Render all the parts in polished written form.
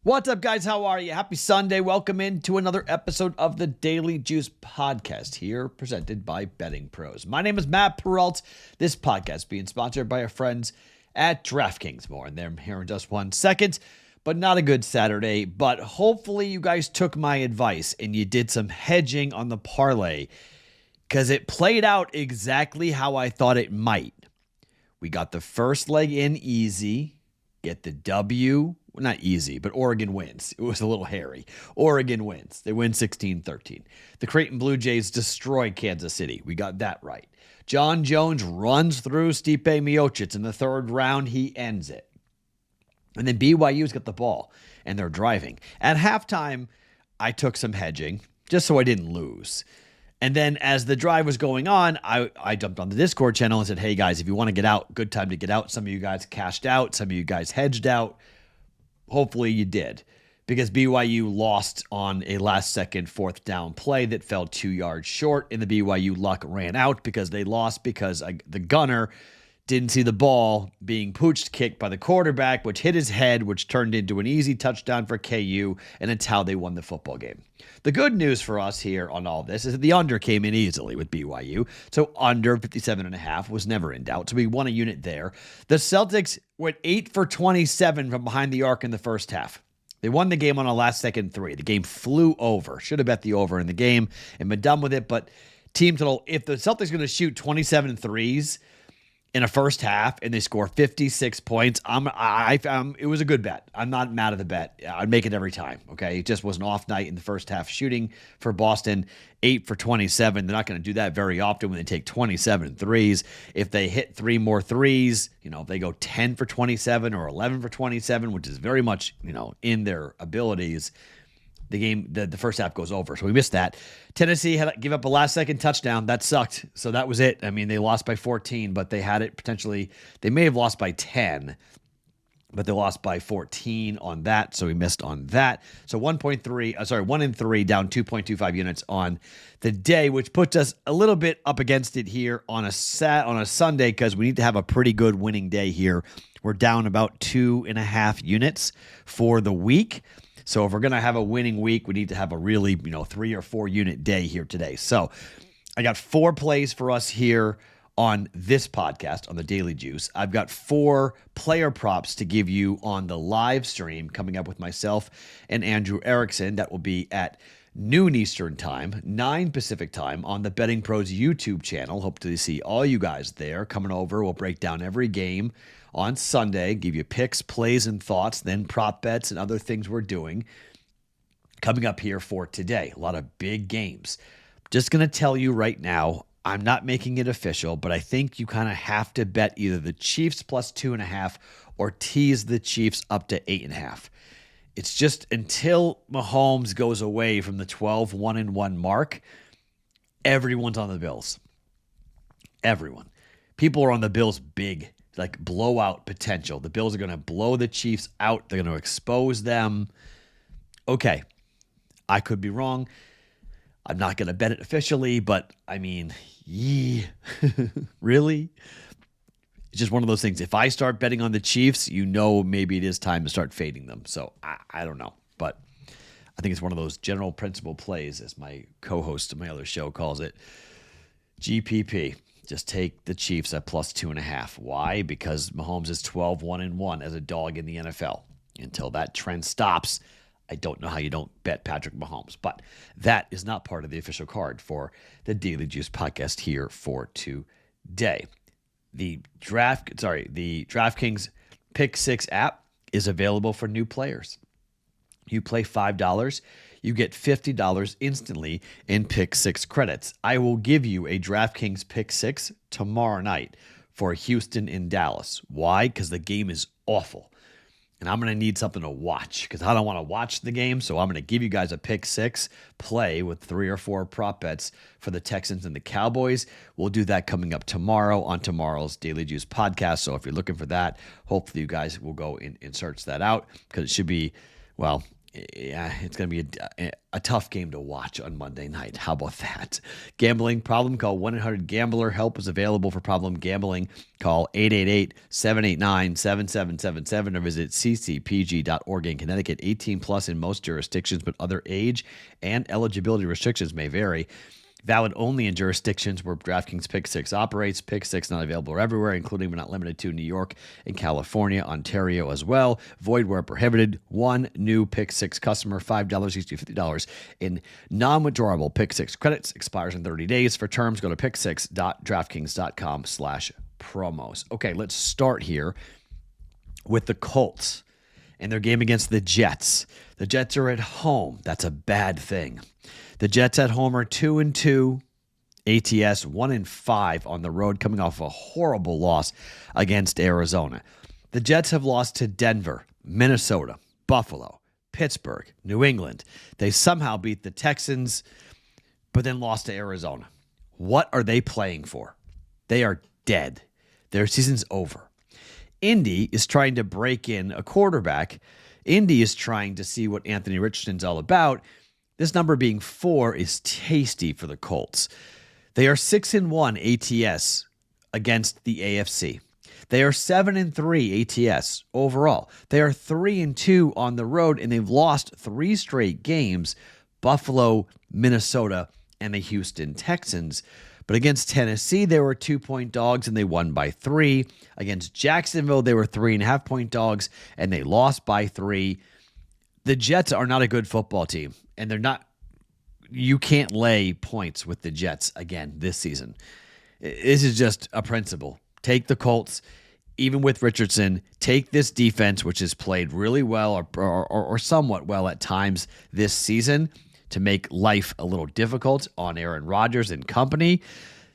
What's up, guys? How are you? Happy Sunday. Welcome into another episode of the Daily Juice podcast here, presented by BettingPros. My name is Matt Peralt. This podcast being sponsored by our friends at DraftKings. More on them here in just 1 second, but not a good Saturday. But hopefully you guys took my advice and you did some hedging on the parlay because it played out exactly how I thought it might. We got the first leg in easy, get the W. Not easy, but Oregon wins. It was a little hairy. Oregon wins. They win 16-13. The Creighton Blue Jays destroy Kansas City. We got that right. John Jones runs through Stipe Miocic in the third round. He ends it. And then BYU's got the ball, and they're driving. At halftime, I took some hedging just so I didn't lose. And then as the drive was going on, I jumped on the Discord channel and said, hey, guys, if you want to get out, good time to get out. Some of you guys cashed out. Some of you guys hedged out. Hopefully you did, because BYU lost on a last-second fourth down play that fell 2 yards short, and the BYU luck ran out because they lost because the gunner didn't see the ball being pooch kicked by the quarterback, which hit his head, which turned into an easy touchdown for KU, and it's how they won the football game. The good news for us here on all this is that the under came in easily with BYU, so under 57.5 was never in doubt, so we won a unit there. The Celtics went 8 for 27 from behind the arc in the first half. They won the game on a last-second three. The game flew over. Should have bet the over in the game and been done with it, but team total, if the Celtics are going to shoot 27 threes in a first half and they score 56 points, it was a good bet. I'm not mad at the bet. I'd make it every time, okay? It just was an off night in the first half shooting for Boston. 8 for 27. They're not going to do that very often when they take 27 threes. If they hit 3 more threes, if they go 10 for 27 or 11 for 27, which is very much, in their abilities, the game, the first half goes over. So we missed that. Tennessee had to give up a last-second touchdown. That sucked. So that was it. I mean, they lost by 14, but they had it potentially. They may have lost by 10, but they lost by 14 on that. So we missed on that. So 1 and 3, down 2.25 units on the day, which puts us a little bit up against it here on a Sunday, because we need to have a pretty good winning day here. We're down about 2.5 units for the week. So if we're going to have a winning week, we need to have a really, 3 or 4 unit day here today. So I got 4 plays for us here on this podcast, on the Daily Juice. I've got 4 player props to give you on the live stream coming up with myself and Andrew Erickson. That will be at noon Eastern time, 9 Pacific time on the BettingPros YouTube channel. Hope to see all you guys there coming over. We'll break down every game on Sunday, give you picks, plays, and thoughts, then prop bets and other things we're doing coming up here for today. A lot of big games. Just going to tell you right now, I'm not making it official, but I think you kind of have to bet either the Chiefs plus 2.5 or tease the Chiefs up to 8.5. It's just until Mahomes goes away from the 12-1-1 mark, everyone's on the Bills. Everyone. People are on the Bills big, like blowout potential. The Bills are going to blow the Chiefs out. They're going to expose them. Okay, I could be wrong. I'm not going to bet it officially, but I mean, really? It's just one of those things. If I start betting on the Chiefs, maybe it is time to start fading them. So I don't know, but I think it's one of those general principle plays, as my co-host of my other show calls it, GPP. Just take the Chiefs at plus 2.5. Why? Because Mahomes is 12-1-1 as a dog in the NFL. Until that trend stops, I don't know how you don't bet Patrick Mahomes. But that is not part of the official card for the Daily Juice podcast here for today. The DraftKings Pick 6 app is available for new players. You play $5, you get $50 instantly in Pick 6 credits. I will give you a DraftKings Pick 6 tomorrow night for Houston and Dallas. Why? Because the game is awful. And I'm going to need something to watch because I don't want to watch the game. So I'm going to give you guys a Pick 6 play with 3 or 4 prop bets for the Texans and the Cowboys. We'll do that coming up tomorrow on tomorrow's Daily Juice podcast. So if you're looking for that, hopefully you guys will go and search that out because it should be, Yeah, it's going to be a tough game to watch on Monday night. How about that? Gambling problem? Call 1-800-GAMBLER. Help is available for problem gambling. Call 888-789-7777 or visit ccpg.org in Connecticut. 18 plus in most jurisdictions, but other age and eligibility restrictions may vary. Valid only in jurisdictions where DraftKings Pick 6 operates. Pick 6 not available everywhere, including but not limited to New York and California, Ontario as well. Void where prohibited. One new Pick 6 customer, $5 each to $50 in non-withdrawable Pick 6 credits. Expires in 30 days. For terms, go to pick6.draftkings.com/promos. Okay, let's start here with the Colts and their game against the Jets. The Jets are at home. That's a bad thing. The Jets at home are 2-2, ATS 1-5 on the road, coming off a horrible loss against Arizona. The Jets have lost to Denver, Minnesota, Buffalo, Pittsburgh, New England. They somehow beat the Texans, but then lost to Arizona. What are they playing for? They are dead. Their season's over. Indy is trying to break in a quarterback. Indy is trying to see what Anthony Richardson's all about. This number being 4 is tasty for the Colts. They are 6-1 ATS against the AFC. They are 7-3 ATS overall. They are 3-2 on the road, and they've lost 3 straight games: Buffalo, Minnesota, and the Houston Texans. But against Tennessee, they were 2-point dogs, and they won by 3. Against Jacksonville, they were 3.5-point dogs, and they lost by 3. The Jets are not a good football team, and they're not. You can't lay points with the Jets again this season. This is just a principle. Take the Colts, even with Richardson. Take this defense, which has played really well or somewhat well at times this season, to make life a little difficult on Aaron Rodgers and company.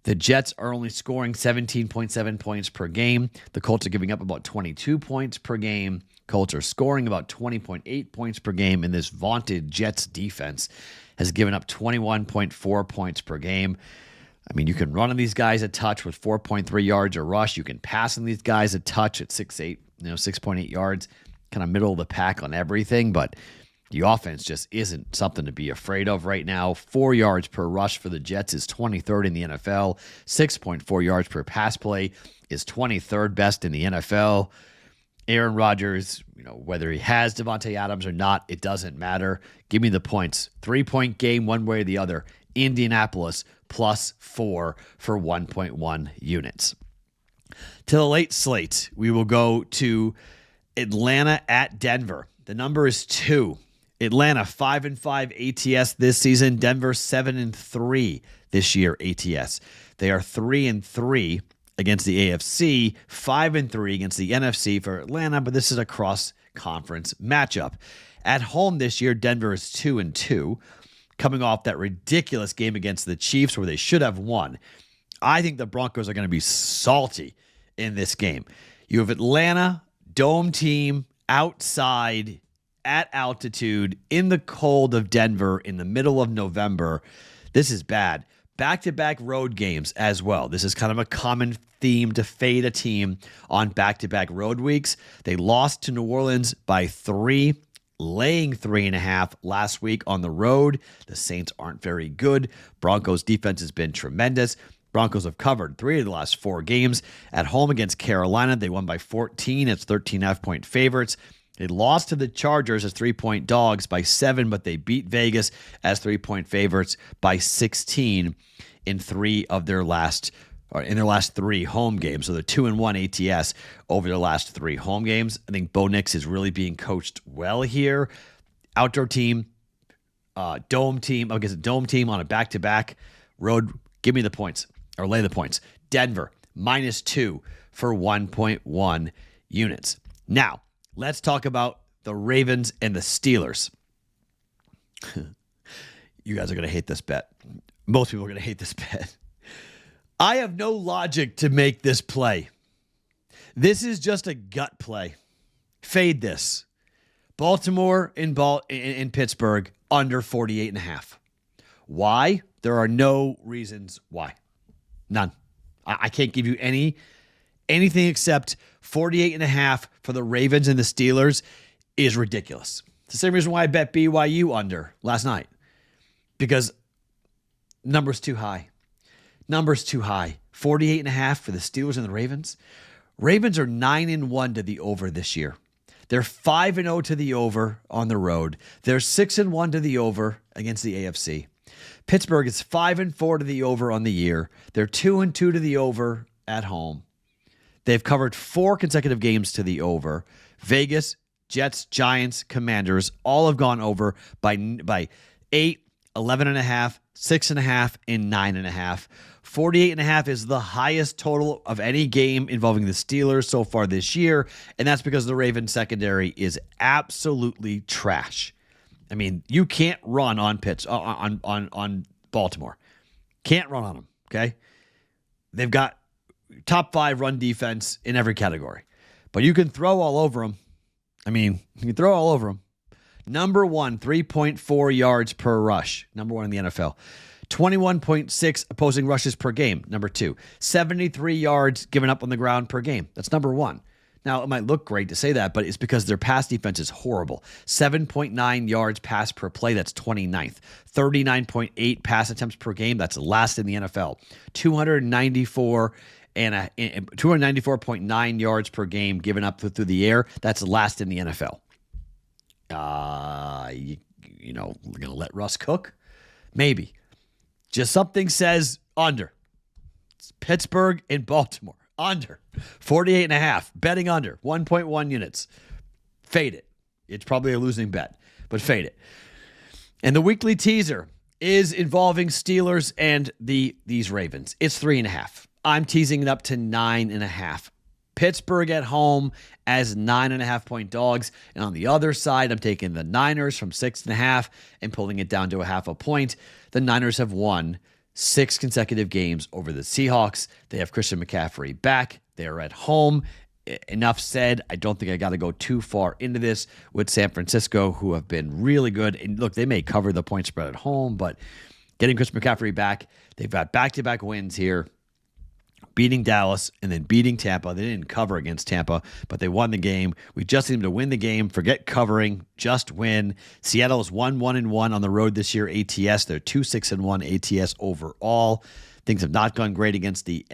The Jets are only scoring 17.7 points per game. The Colts are giving up about 22 points per game. Colts are scoring about 20.8 points per game, and this vaunted Jets defense has given up 21.4 points per game. I mean, you can run on these guys a touch with 4.3 yards a rush. You can pass on these guys a touch at 6.8, 6.8 yards, kind of middle of the pack on everything, but the offense just isn't something to be afraid of right now. 4 yards per rush for the Jets is 23rd in the NFL. 6.4 yards per pass play is 23rd best in the NFL. Aaron Rodgers, whether he has Devontae Adams or not, it doesn't matter. Give me the points. 3-point game one way or the other. Indianapolis +4 for 1.1 units. To the late slate, we will go to Atlanta at Denver. The number is 2. Atlanta 5-5 ATS this season. Denver 7-3 this year ATS. They are 3-3 against the AFC, 5-3 against the NFC for Atlanta, but this is a cross-conference matchup. At home this year, Denver is 2-2, coming off that ridiculous game against the Chiefs where they should have won. I think the Broncos are going to be salty in this game. You have Atlanta, dome team, outside, at altitude, in the cold of Denver in the middle of November. This is bad. Back-to-back road games as well. This is kind of a common theme to fade a team on back-to-back road weeks. They lost to New Orleans by 3, laying 3.5 last week on the road. The Saints aren't very good. Broncos defense has been tremendous. Broncos have covered 3 of the last 4 games. At home against Carolina, they won by 14. It's 13.5-point favorites. They lost to the Chargers as 3-point dogs by 7, but they beat Vegas as 3-point favorites by 16 in their last 3 home games. So they're 2-1 ATS over their last 3 home games. I think Bo Nix is really being coached well here. Outdoor team, dome team against a dome team on a back-to-back road. Give me the points or lay the points. Denver -2 for 1.1 units. Now, let's talk about the Ravens and the Steelers. You guys are going to hate this bet. Most people are going to hate this bet. I have no logic to make this play. This is just a gut play. Fade this. Baltimore in Pittsburgh under 48.5. Why? There are no reasons why. None. I can't give you anything except 48.5 for the Ravens and the Steelers is ridiculous. It's the same reason why I bet BYU under last night. Because number's too high. Number's too high. 48.5 for the Steelers and the Ravens. Ravens are 9-1 to the over this year. They're 5-0 to the over on the road. They're 6-1 to the over against the AFC. Pittsburgh is 5-4 to the over on the year. They're 2-2 to the over at home. They've covered 4 consecutive games to the over. Vegas, Jets, Giants, Commanders all have gone over by 8, 11.5, 6.5, and 9.5. 48.5 is the highest total of any game involving the Steelers so far this year, and that's because the Ravens secondary is absolutely trash. I mean, you can't run on on Baltimore. Can't run on them, okay? They've got top 5 run defense in every category. But you can throw all over them. I mean, you can throw all over them. Number 1, 3.4 yards per rush. Number 1 in the NFL. 21.6 opposing rushes per game. Number 2. 73 yards given up on the ground per game. That's number 1. Now, it might look great to say that, but it's because their pass defense is horrible. 7.9 yards pass per play, that's 29th. 39.8 pass attempts per game, that's last in the NFL. 294.9 yards per game given up through the air, that's last in the NFL. We're going to let Russ cook? Maybe. Just something says under. It's Pittsburgh and Baltimore. Under 48.5, betting under 1.1 units. Fade it. It's probably a losing bet, but fade it. And the weekly teaser is involving Steelers and these Ravens. It's 3.5. I'm teasing it up to 9.5. Pittsburgh at home as 9.5-point dogs. And on the other side, I'm taking the Niners from 6.5 and pulling it down to 0.5 point. The Niners have won 6 consecutive games over the Seahawks. They have Christian McCaffrey back. They are at home. Enough said. I don't think I got to go too far into this with San Francisco, who have been really good. And look, they may cover the point spread at home, but getting Christian McCaffrey back, they've got back-to-back wins here. Beating Dallas and then beating Tampa. They didn't cover against Tampa, but they won the game. We just need them to win the game. Forget covering, just win. Seattle is 1-1-1 on the road this year. ATS, they're 2-6-1 ATS overall. Things have not gone great against the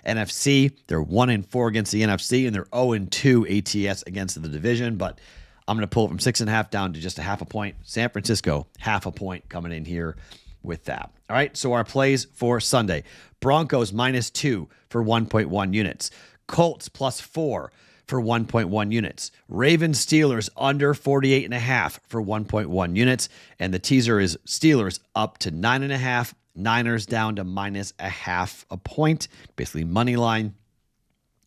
NFC. They're 1-4 against the NFC, and they're 0-2 ATS against the division. But I'm going to pull it from 6.5 down to just 0.5 point. San Francisco, 0.5 point coming in here with that. All right, so our plays for Sunday. Broncos -2 for 1.1 units. Colts +4 for 1.1 units. Ravens Steelers under 48.5 for 1.1 units. And the teaser is Steelers up to 9.5. Niners down to -0.5 point. Basically money line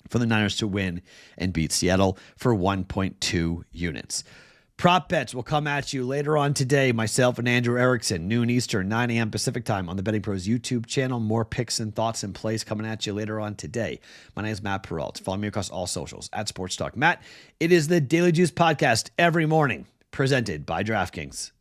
for the Niners to win and beat Seattle for 1.2 units. Prop bets will come at you later on today. Myself and Andrew Erickson, noon Eastern, 9 a.m. Pacific time on the Betting Pros YouTube channel. More picks and thoughts and plays coming at you later on today. My name is Matt Peralt. Follow me across all socials at Sports Talk Matt. It is the Daily Juice podcast every morning, presented by DraftKings.